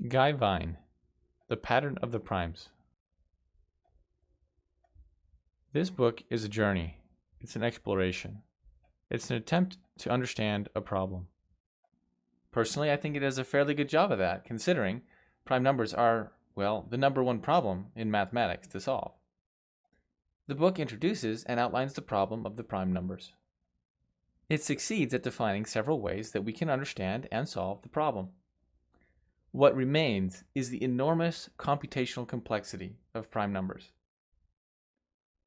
Guy Vine, The Pattern of the Primes. This book is a journey. It's an exploration. It's an attempt to understand a problem. Personally, I think it does a fairly good job of that, considering prime numbers are, well, the number one problem in mathematics to solve. The book introduces and outlines the problem of the prime numbers. It succeeds at defining several ways that we can understand and solve the problem. What remains is the enormous computational complexity of prime numbers.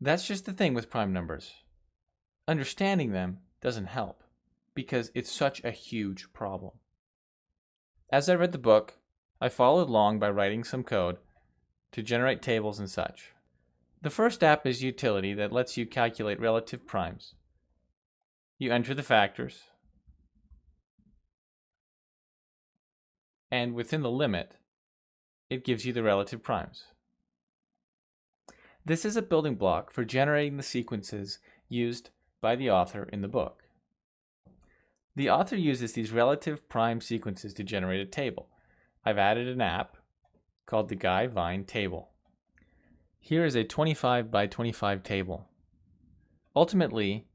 That's just the thing with prime numbers. Understanding them doesn't help because it's such a huge problem. As I read the book, I followed along by writing some code to generate tables and such. The first app is utility that lets you calculate relative primes. You enter the factors, and within the limit, it gives you the relative primes. This is a building block for generating the sequences used by the author in the book. The author uses these relative prime sequences to generate a table. I've added an app called the Guy Vine table. Here is a 25 by 25 table. Ultimately,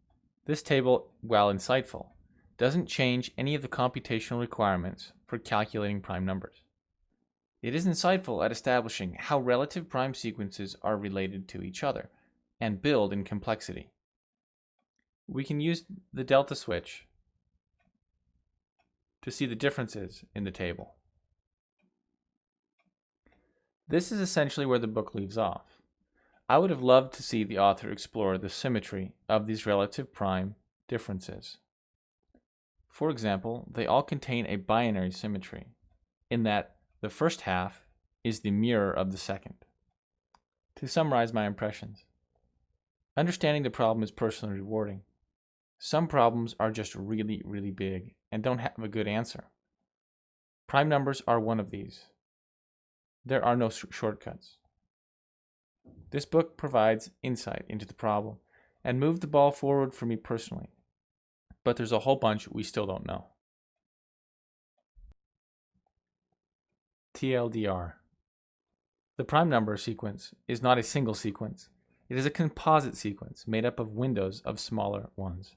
this table, while insightful, doesn't change any of the computational requirements for calculating prime numbers. It is insightful at establishing how relative prime sequences are related to each other and build in complexity. We can use the delta switch to see the differences in the table. This is essentially where the book leaves off. I would have loved to see the author explore the symmetry of these relative prime differences. For example, they all contain a binary symmetry, in that the first half is the mirror of the second. To summarize my impressions, understanding the problem is personally rewarding. Some problems are just really, really big and don't have a good answer. Prime numbers are one of these. There are no shortcuts. This book provides insight into the problem and moved the ball forward for me personally, but there's a whole bunch we still don't know. TLDR. The prime number sequence is not a single sequence. It is a composite sequence made up of windows of smaller ones.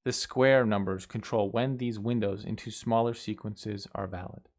The square numbers control when these windows into smaller sequences are valid.